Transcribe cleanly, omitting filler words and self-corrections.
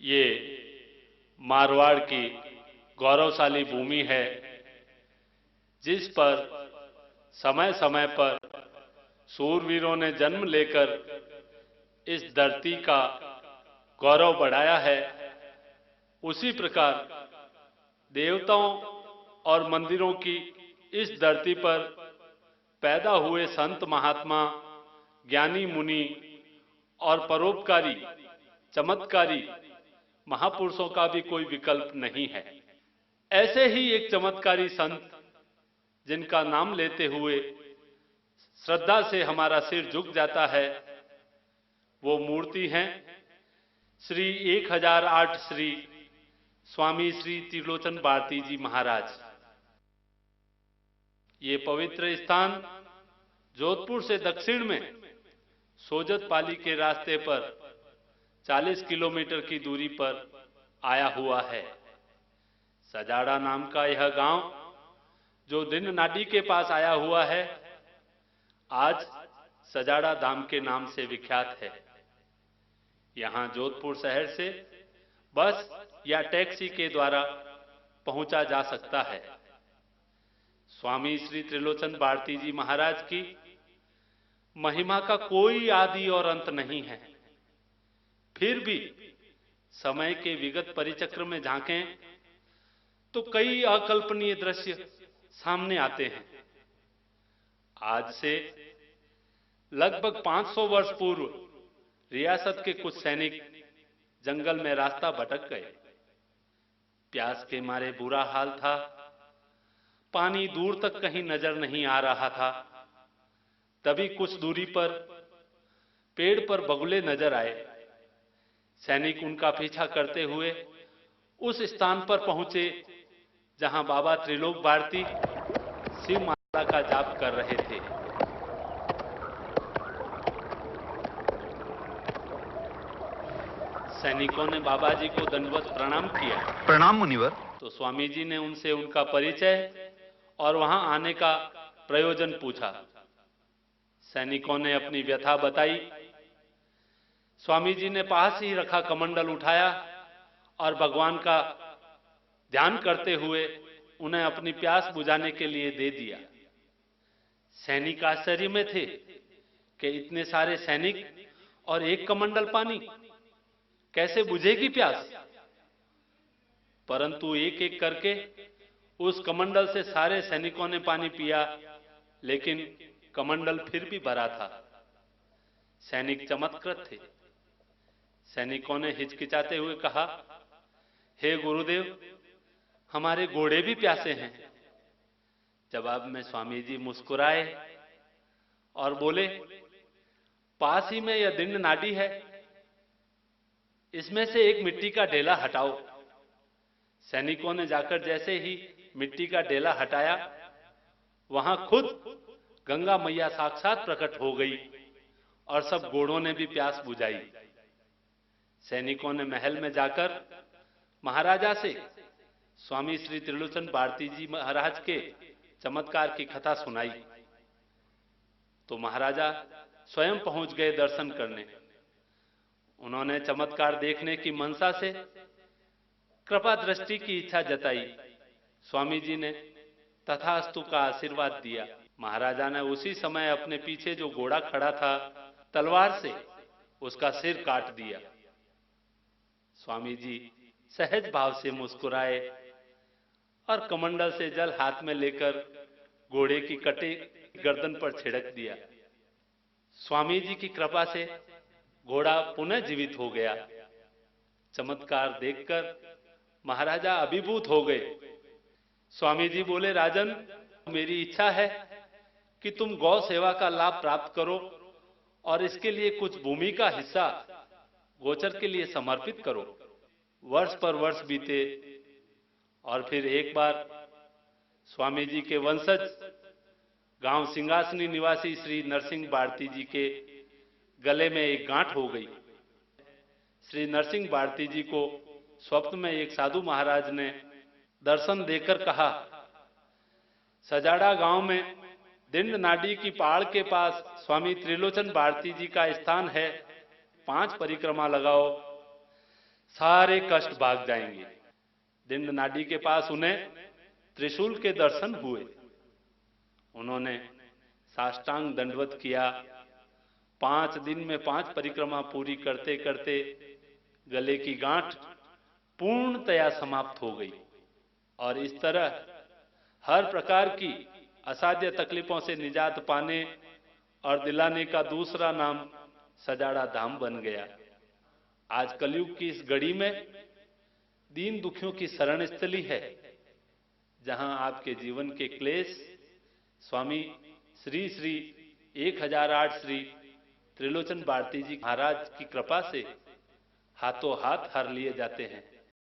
ये मारवाड़ की गौरवशाली भूमि है, जिस पर समय समय पर सूरवीरों ने जन्म लेकर इस धरती का गौरव बढ़ाया है। उसी प्रकार देवताओं और मंदिरों की इस धरती पर पैदा हुए संत महात्मा, ज्ञानी मुनि और परोपकारी चमत्कारी महापुरुषों का भी कोई विकल्प नहीं है। ऐसे ही एक चमत्कारी संत जिनका नाम लेते हुए श्रद्धा से हमारा सिर झुक जाता है, वो मूर्ति हैं श्री 1008 श्री स्वामी श्री त्रिलोचन भारती जी महाराज। ये पवित्र स्थान जोधपुर से दक्षिण में सोजत पाली के रास्ते पर 40 किलोमीटर की दूरी पर आया हुआ है। सजाड़ा नाम का यह गांव जो दिन नाडी के पास आया हुआ है, आज सजाड़ा धाम के नाम से विख्यात है। यहां जोधपुर शहर से बस या टैक्सी के द्वारा पहुंचा जा सकता है। स्वामी श्री त्रिलोचन भारती जी महाराज की महिमा का कोई आदि और अंत नहीं है। फिर भी समय के विगत परिचक्र में झांकें तो कई अकल्पनीय दृश्य सामने आते हैं। आज से लगभग 500 वर्ष पूर्व रियासत के कुछ सैनिक जंगल में रास्ता भटक गए। प्यास के मारे बुरा हाल था, पानी दूर तक कहीं नजर नहीं आ रहा था। तभी कुछ दूरी पर पेड़ पर बगुले नजर आए। सैनिक उनका पीछा करते हुए उस स्थान पर पहुंचे जहां बाबा त्रिलोक भारती शिव माला का जाप कर रहे थे। सैनिकों ने बाबा जी को दंडवत प्रणाम किया। प्रणाम मुनिवर। तो स्वामी जी ने उनसे उनका परिचय और वहां आने का प्रयोजन पूछा। सैनिकों ने अपनी व्यथा बताई। स्वामी जी ने पास ही रखा कमंडल उठाया और भगवान का ध्यान करते हुए उन्हें अपनी प्यास बुझाने के लिए दे दिया। सैनिक आश्चर्य में थे कि इतने सारे सैनिक और एक कमंडल पानी, कैसे बुझेगी प्यास। परंतु एक एक करके उस कमंडल से सारे सैनिकों ने पानी पिया, लेकिन कमंडल फिर भी भरा था। सैनिक चमत्कृत थे। सैनिकों ने हिचकिचाते हुए कहा, हे गुरुदेव, हमारे घोड़े भी प्यासे हैं। जवाब में स्वामी जी मुस्कुराए और बोले, पास ही में यह दिंड नाडी है, इसमें से एक मिट्टी का ढेला हटाओ। सैनिकों ने जाकर जैसे ही मिट्टी का ढेला हटाया, वहां खुद गंगा मैया साक्षात प्रकट हो गई और सब घोड़ों ने भी प्यास बुझाई। सैनिकों ने महल में जाकर महाराजा से स्वामी श्री त्रिलोचन भारती जी महाराज के चमत्कार की कथा सुनाई। तो महाराजा स्वयं पहुंच गए दर्शन करने। उन्होंने चमत्कार देखने की मनसा से कृपा दृष्टि की इच्छा जताई। स्वामी जी ने तथास्तु का आशीर्वाद दिया। महाराजा ने उसी समय अपने पीछे जो घोड़ा खड़ा था, तलवार से उसका सिर काट दिया। स्वामी जी सहज भाव से मुस्कुराए और कमंडल से जल हाथ में लेकर घोड़े की कटी गर्दन पर छिड़क दिया। स्वामी जी की कृपा से घोड़ा पुनः जीवित हो गया। चमत्कार देखकर महाराजा अभिभूत हो गए। स्वामी जी बोले, राजन, मेरी इच्छा है कि तुम गौ सेवा का लाभ प्राप्त करो और इसके लिए कुछ भूमि का हिस्सा गोचर के लिए समर्पित करो। वर्ष पर वर्ष बीते और फिर एक बार स्वामी जी के वंशज गांव सिंहासनी निवासी श्री नरसिंह भारती जी के गले में एक गांठ हो गई। श्री नरसिंह भारती जी को स्वप्न में एक साधु महाराज ने दर्शन देकर कहा, सजाड़ा गांव में दिंड नाडी की पहाड़ के पास स्वामी त्रिलोचन भारती जी का स्थान है। 5 परिक्रमा लगाओ, सारे कष्ट भाग जाएंगे। दिंड नाडी के पास उन्हें त्रिशूल के दर्शन हुए। उन्होंने साष्टांग दंडवत किया। 5 दिन में 5 परिक्रमा पूरी करते करते गले की गांठ पूर्णतया समाप्त हो गई और इस तरह हर प्रकार की असाध्य तकलीफों से निजात पाने और दिलाने का दूसरा नाम सजाड़ा धाम बन गया। आज कलयुग की इस घड़ी में दीन दुखियों की शरण स्थली है, जहां आपके जीवन के क्लेश स्वामी श्री श्री 1008 श्री त्रिलोचन भारती जी महाराज की कृपा से हाथों हाथ हर लिए जाते हैं।